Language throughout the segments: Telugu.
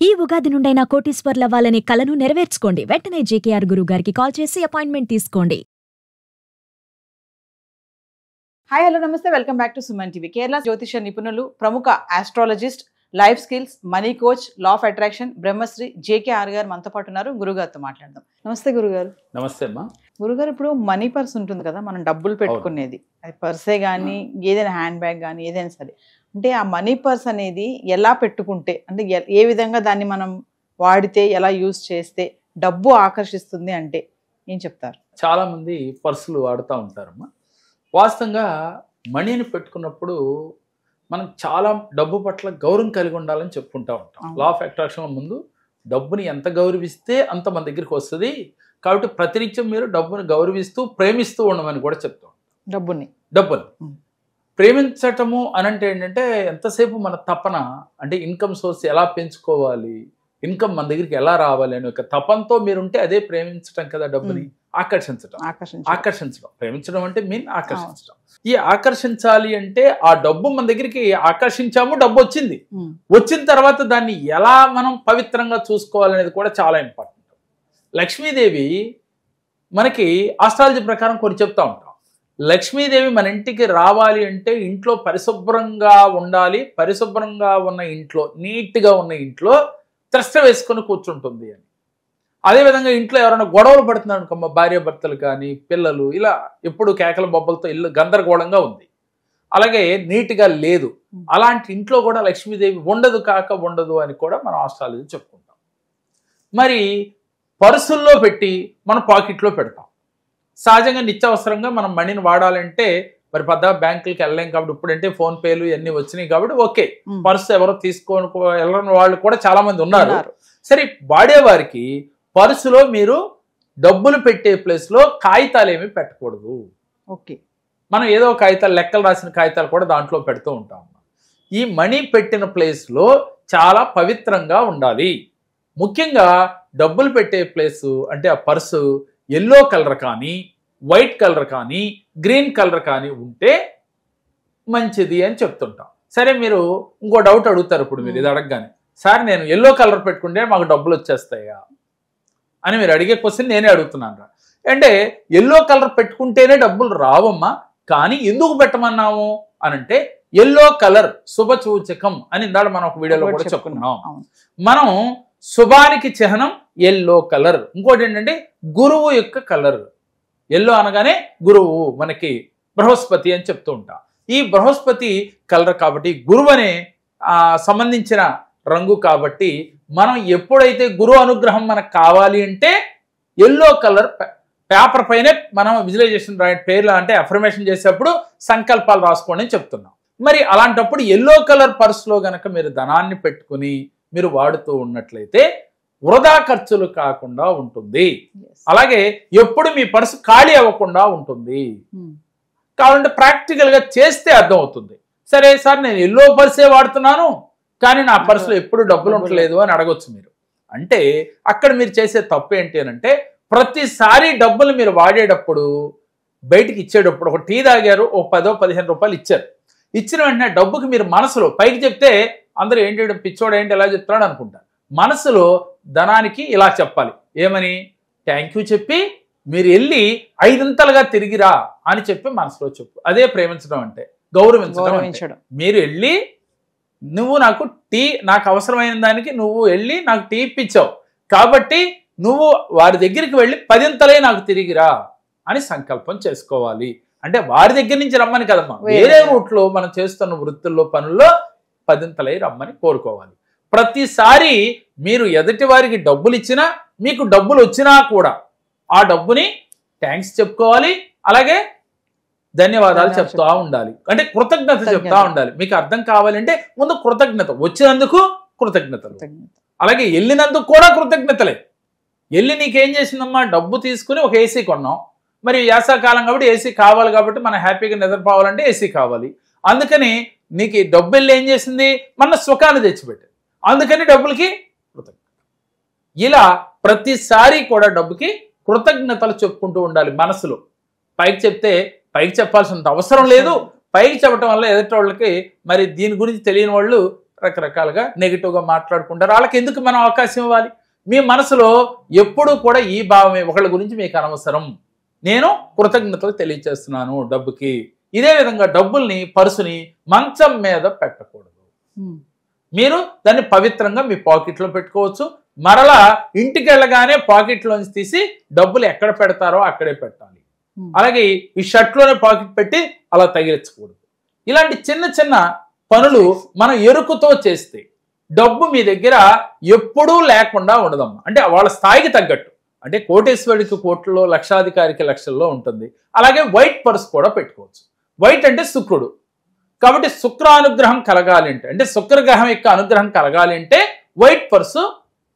ఈ ఉగాది నుండైనా కోటీశ్వర్లవ్వాలనే కలను నెరవేర్చుకోండి. వెంటనే జేకేఆర్ గురువు గారికి కాల్ చేసి అపాయింట్మెంట్ తీసుకోండి. హాయ్ హలో నమస్తే, welcome back to Suman TV. Kerala జ్యోతిష నిపుణులు, ప్రముఖ astrologist, life skills, money coach, law of attraction Brahmasri JKR గారు మనతో పాటు ఉన్నారు. గురుగారితో మాట్లాడదాం. నమస్తే గురుగారు. నమస్తే అమ్మా. గురుగారు, ఇప్పుడు మనీ పర్స్ ఉంటుంది కదా, మనం డబ్బులు పెట్టుకునేది, అది పర్సే కానీ ఏదైనా హ్యాండ్ బ్యాగ్ కానీ ఏదైనా సరే, అంటే ఆ మనీ పర్స్ అనేది ఎలా పెట్టుకుంటే, అంటే ఏ విధంగా దాన్ని మనం వాడితే, ఎలా యూజ్ చేస్తే డబ్బు ఆకర్షిస్తుంది అంటే ఏం చెప్తారు? చాలా మంది పర్సులు వాడుతూ ఉంటారమ్మా. వాస్తవంగా మనీని పెట్టుకున్నప్పుడు మనం చాలా డబ్బు పట్ల గౌరవం కలిగి ఉండాలని చెప్పుకుంటూ ఉంటాం. లా ఆఫ్ అట్రాక్షన్ ముందు డబ్బుని ఎంత గౌరవిస్తే అంత మన దగ్గరికి వస్తుంది. కాబట్టి ప్రతినిత్యం మీరు డబ్బుని గౌరవిస్తూ ప్రేమిస్తూ ఉండమని కూడా చెప్తాం. డబ్బుని ప్రేమించటము అనంటే ఏంటంటే ఎంతసేపు మన తపన, అంటే ఇన్కమ్ సోర్స్ ఎలా పెంచుకోవాలి, ఇన్కమ్ మన దగ్గరికి ఎలా రావాలి అనే ఒక తపంతో మీరుంటే అదే ప్రేమించటం కదా. డబ్బుని ఆకర్షించడం ప్రేమించడం అంటే మీన్ ఆకర్షించడం. ఈ ఆకర్షించాలి అంటే ఆ డబ్బు మన దగ్గరికి ఆకర్షించాము, డబ్బు వచ్చింది. వచ్చిన తర్వాత దాన్ని ఎలా మనం పవిత్రంగా చూసుకోవాలనేది కూడా చాలా ఇంపార్టెంట్. లక్ష్మీదేవి మనకి ఆస్ట్రాలజీ ప్రకారం కొన్ని చెప్తా ఉంటాం. లక్ష్మీదేవి మన ఇంటికి రావాలి అంటే ఇంట్లో పరిశుభ్రంగా ఉండాలి. పరిశుభ్రంగా ఉన్న ఇంట్లో, నీట్గా ఉన్న ఇంట్లో త్రష్ట వేసుకొని కూర్చుంటుంది అని. అదేవిధంగా ఇంట్లో ఎవరైనా గొడవలు పడుతున్నారు అనుకో, భార్య భర్తలు కానీ పిల్లలు, ఇలా ఎప్పుడు కేకల బొబ్బలతో ఇల్లు గందరగోళంగా ఉంది, అలాగే నీట్గా లేదు, అలాంటి ఇంట్లో కూడా లక్ష్మీదేవి ఉండదు కాక ఉండదు అని కూడా మనం ఆస్ట్రాలజీ చెప్పుకుంటాం. మరి పర్సుల్లో పెట్టి మనం పాకెట్లో పెడతాం. సహజంగా నిత్యావసరంగా మనం మనీని వాడాలంటే మరి పెద్ద బ్యాంకులకి వెళ్ళలేం కాబట్టి, ఇప్పుడంటే ఫోన్ పేలు ఇవన్నీ వచ్చినాయి కాబట్టి ఓకే, పర్సు ఎవరో తీసుకొని వెళ్ళని వాళ్ళు కూడా చాలా మంది ఉన్నారు. సరే, వాడేవారికి పర్సులో మీరు డబ్బులు పెట్టే ప్లేస్లో కాగితాలు ఏమీ పెట్టకూడదు. ఓకే, మనం ఏదో కాగితాలు, లెక్కలు రాసిన కాగితాలు కూడా దాంట్లో పెడుతూ ఉంటాం. ఈ మనీ పెట్టిన ప్లేస్లో చాలా పవిత్రంగా ఉండాలి. ముఖ్యంగా డబ్బులు పెట్టే ప్లేసు అంటే ఆ పర్సు ఎల్లో కలర్ కానీ, వైట్ కలర్ కానీ, గ్రీన్ కలర్ కానీ ఉంటే మంచిది అని చెప్తుంటాం. సరే, మీరు ఇంకో డౌట్ అడుగుతారు ఇప్పుడు మీరు ఇది అడగగానే, సార్ నేను ఎల్లో కలర్ పెట్టుకుంటే మాకు డబ్బులు వచ్చేస్తాయా అని మీరు అడిగే క్వశ్చన్ నేనే అడుగుతున్నాను. అంటే ఎల్లో కలర్ పెట్టుకుంటేనే డబ్బులు రావమ్మా, కానీ ఎందుకు పెట్టమన్నాము అనంటే ఎల్లో కలర్ శుభసూచకం అని ఇందాక మనం ఒక వీడియోలో కూడా చెప్పుకున్నాం. మనం శుభానికి చిహ్నం ఎల్లో కలర్. ఇంకోటి ఏంటంటే గురువు యొక్క కలర్. ఎల్లో అనగానే గురువు, మనకి బృహస్పతి అని చెప్తూ ఉంటాం. ఈ బృహస్పతి కలర్ కాబట్టి గురువు అనే సంబంధించిన రంగు కాబట్టి మనం ఎప్పుడైతే గురువు అనుగ్రహం మనకు కావాలి అంటే ఎల్లో కలర్ పేపర్ పైనే మనం విజువలైజేషన్ పేర్లు అంటే అఫర్మేషన్ చేసేటప్పుడు సంకల్పాలు రాసుకోండి అని చెప్తున్నాం. మరి అలాంటప్పుడు ఎల్లో కలర్ పర్సులో గనక మీరు ధనాన్ని పెట్టుకుని మీరు వాడుతూ ఉన్నట్లయితే వృధా ఖర్చులు కాకుండా ఉంటుంది. అలాగే ఎప్పుడు మీ పర్సు ఖాళీ అవ్వకుండా ఉంటుంది. కావాలంటే ప్రాక్టికల్గా చేస్తే అర్థం అవుతుంది. సరే సార్, నేను ఎల్లో పర్సే వాడుతున్నాను కానీ నా పర్సులో ఎప్పుడు డబ్బులు ఉండలేదు అని అడగొచ్చు మీరు. అంటే అక్కడ మీరు చేసే తప్పు ఏంటి అని అంటే, ప్రతిసారి డబ్బులు మీరు వాడేటప్పుడు, బయటికి ఇచ్చేటప్పుడు, ఒక టీ తాగారు, ఓ 10-15 రూపాయలు ఇచ్చారు, ఇచ్చిన వెంటనే డబ్బుకి మీరు మనసులో పైకి చెప్తే అందరూ ఏంటి పిచ్చోడు ఏంటి ఎలా చెప్తున్నాడు అనుకుంటారు. మనసులో ధనానికి ఇలా చెప్పాలి, ఏమని? థ్యాంక్ యూ చెప్పి మీరు వెళ్ళి 5 తిరిగిరా అని చెప్పి మనసులో చెప్పు. అదే ప్రేమించడం అంటే, గౌరవించడం. మీరు వెళ్ళి నువ్వు నాకు నాకు అవసరమైన దానికి నువ్వు వెళ్ళి నాకు టీ ఇప్పించావు కాబట్టి నువ్వు వారి దగ్గరికి వెళ్ళి 10 నాకు తిరిగిరా అని సంకల్పం చేసుకోవాలి. అంటే వారి దగ్గర నుంచి రమ్మని కదమ్మా, వేరే రూట్లో మనం చేస్తున్న వృత్తుల్లో, పనుల్లో 10 రమ్మని కోరుకోవాలి. ప్రతిసారి మీరు ఎదుటి వారికి డబ్బులు ఇచ్చినా, మీకు డబ్బులు వచ్చినా కూడా ఆ డబ్బుని థ్యాంక్స్ చెప్పుకోవాలి. అలాగే ధన్యవాదాలు చెప్తా ఉండాలి. అంటే కృతజ్ఞత చెప్తా ఉండాలి. మీకు అర్థం కావాలంటే ముందు కృతజ్ఞత, వచ్చినందుకు కృతజ్ఞతలు, అలాగే వెళ్ళినందుకు కూడా కృతజ్ఞతలే. వెళ్ళి నీకేం చేసిందమ్మా, డబ్బు తీసుకుని ఒక ఏసీ కొన్నాం, మరి వేసవకాలం కాబట్టి ఏసీ కావాలి కాబట్టి మనం హ్యాపీగా నిద్రపోవాలంటే ఏసీ కావాలి, అందుకని నీకు డబ్బు వెళ్ళి ఏం చేసింది, మన సుఖాన్ని తెచ్చిపెట్టింది, అందుకని డబ్బులకి కృతజ్ఞత. ఇలా ప్రతిసారి కూడా డబ్బుకి కృతజ్ఞతలు చెప్పుకుంటూ ఉండాలి మనసులో. పైకి చెప్తే పైకి చెప్పాల్సినంత అవసరం లేదు. పైకి చెప్పడం వల్ల ఎదుటి వాళ్ళకి మరి దీని గురించి తెలియని వాళ్ళు రకరకాలుగా నెగిటివ్గా మాట్లాడుకుంటారు. వాళ్ళకి ఎందుకు మనం అవకాశం ఇవ్వాలి? మీ మనసులో ఎప్పుడూ కూడా ఈ భావమే, ఒకళ్ళ గురించి మీకు అనవసరం, నేను కృతజ్ఞతలు తెలియచేస్తున్నాను డబ్బుకి. ఇదే విధంగా డబ్బుల్ని, పర్సుని మంచం మీద పెట్టకూడదు. మీరు దాన్ని పవిత్రంగా మీ పాకెట్లో పెట్టుకోవచ్చు. మరలా ఇంటికి వెళ్ళగానే పాకెట్లోంచి తీసి డబ్బులు ఎక్కడ పెడతారో అక్కడే పెట్టాలి. అలాగే ఈ షర్ట్లోనే పాకెట్ పెట్టి అలా తగిలించకూడదు. ఇలాంటి చిన్న చిన్న పనులు మనం ఎరుకుతో చేస్తే డబ్బు మీ దగ్గర ఎప్పుడూ లేకుండా ఉండదమ్మా. అంటే వాళ్ళ స్థాయికి తగ్గట్టు, అంటే కోటేశ్వరుడికి కోట్లలో, లక్షాధికారికి లక్షల్లో ఉంటుంది. అలాగే వైట్ పర్స్ కూడా పెట్టుకోవచ్చు. వైట్ అంటే శుక్రుడు కాబట్టి శుక్రానుగ్రహం కలగాలి అంటే శుక్రగ్రహం యొక్క అనుగ్రహం కలగాలి అంటే వైట్ పర్సు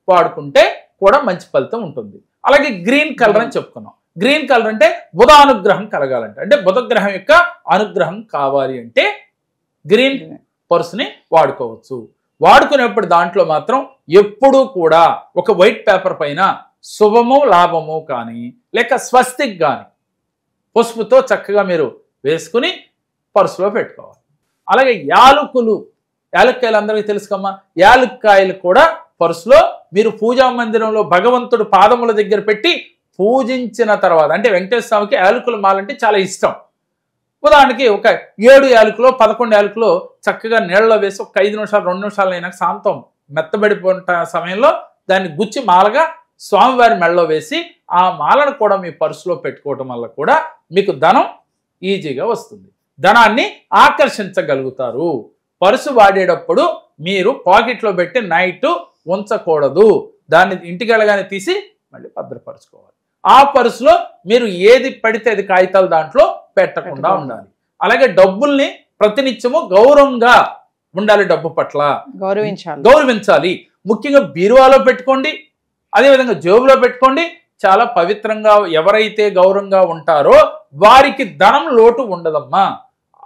వాడుకుంటే కూడా మంచి ఫలితం ఉంటుంది. అలాగే గ్రీన్ కలర్ అని చెప్పుకున్నాం. గ్రీన్ కలర్ అంటే బుధానుగ్రహం కలగాలంటే, అంటే బుధగ్రహం యొక్క అనుగ్రహం కావాలి అంటే గ్రీన్ పర్సుని వాడుకోవచ్చు. వాడుకునేప్పుడు దాంట్లో మాత్రం ఎప్పుడూ కూడా ఒక వైట్ పేపర్ పైన శుభము లాభము కానీ లేక స్వస్తిక్ కానీ పసుపుతో చక్కగా మీరు వేసుకుని పర్సులో పెట్టుకోవాలి. అలాగే యాలకులు, యాలక్కాయలు అందరికీ తెలుసుకమ్మా, యాలక్కాయలు కూడా పర్సులో మీరు పూజా మందిరంలో భగవంతుడు పాదముల దగ్గర పెట్టి పూజించిన తర్వాత, అంటే వెంకటేశ్వర స్వామికి యాలకుల మాలంటే చాలా ఇష్టం. ఉదాహరణకి ఒక 7 యాలకులో 11 యాలకులో చక్కగా నీళ్ళలో వేసి ఒక 5 నిమిషాలు 2 నిమిషాలు అయినా శాంతం మెత్తబడిపోయిన సమయంలో దాన్ని గుచ్చి మాలగా స్వామివారి మెడలో వేసి ఆ మాలను కూడా మీ పర్సులో పెట్టుకోవటం వల్ల కూడా మీకు ధనం ఈజీగా వస్తుంది. ధనాన్ని ఆకర్షించగలుగుతారు. పర్సు వాడేటప్పుడు మీరు పాకెట్లో పెట్టి నైట్ ఉంచకూడదు. దాన్ని ఇంటికి వెళ్ళగానే తీసి మళ్ళీ భద్రపరచుకోవాలి. ఆ పర్సులో మీరు ఏది పడితే అది కాగితాలు దాంట్లో పెట్టకుండా ఉండాలి. అలాగే డబ్బుల్ని ప్రతినిత్యము గౌరవంగా ఉండాలి. డబ్బు పట్ల గౌరవించాలి. ముఖ్యంగా బీరువాలో పెట్టుకోండి, అదేవిధంగా జేబులో పెట్టుకోండి. చాలా పవిత్రంగా ఎవరైతే గౌరవంగా ఉంటారో వారికి ధనం లోటు ఉండదమ్మా.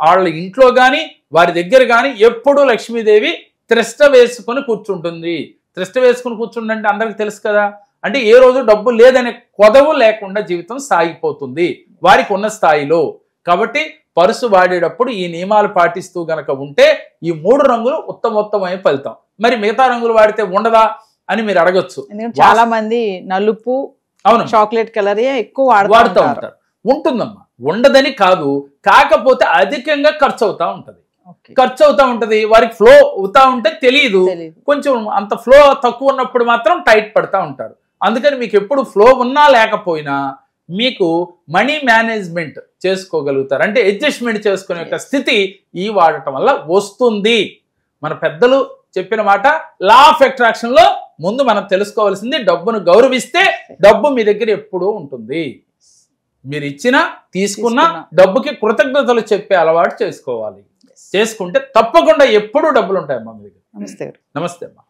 వాళ్ళ ఇంట్లో కానీ వారి దగ్గర కానీ ఎప్పుడూ లక్ష్మీదేవి త్రిష్ట వేసుకొని కూర్చుంటుంది. త్రిష్ట వేసుకుని కూర్చుంటే అందరికి తెలుసు కదా, అంటే ఏ రోజు డబ్బు లేదనే కొదవు లేకుండా జీవితం సాగిపోతుంది వారికి ఉన్న స్థాయిలో. కాబట్టి పర్సు వాడేటప్పుడు ఈ నియమాలు పాటిస్తూ గనక ఉంటే ఈ 3 రంగులు ఉత్తమోత్తమైన ఫలితం. మరి మిగతా రంగులు వాడితే ఉండదా అని మీరు అడగొచ్చు. చాలా మంది నలుపు, అవును, చాక్లెట్ కలర్ ఎక్కువ వాడుతూ ఉంటారు. ఉంటుందమ్మా, ఉండదని కాదు, కాకపోతే అధికంగా ఖర్చు అవుతా ఉంటది. వారికి ఫ్లో అవుతా ఉంటే తెలియదు. కొంచెం అంత ఫ్లో తక్కువ ఉన్నప్పుడు మాత్రం టైట్ పడతా ఉంటారు. అందుకని మీకు ఎప్పుడు ఫ్లో ఉన్నా లేకపోయినా మీకు మనీ మేనేజ్మెంట్ చేసుకోగలుగుతారు. అంటే అడ్జస్ట్మెంట్ చేసుకునే యొక్క స్థితి ఈ వాడటం వల్ల వస్తుంది. మన పెద్దలు చెప్పిన మాట లా ఆఫ్ అట్రాక్షన్ లో ముందు మనం తెలుసుకోవాల్సింది, డబ్బును గౌరవిస్తే డబ్బు మీ దగ్గర ఎప్పుడూ ఉంటుంది. మీరు ఇచ్చినా తీసుకున్నా డబ్బుకి కృతజ్ఞతలు చెప్పే అలవాటు చేసుకోవాలి. చేసుకుంటే తప్పకుండా ఎప్పుడూ డబ్బులు ఉంటాయమ్మా మీ దగ్గర. నమస్తే. నమస్తే అమ్మా.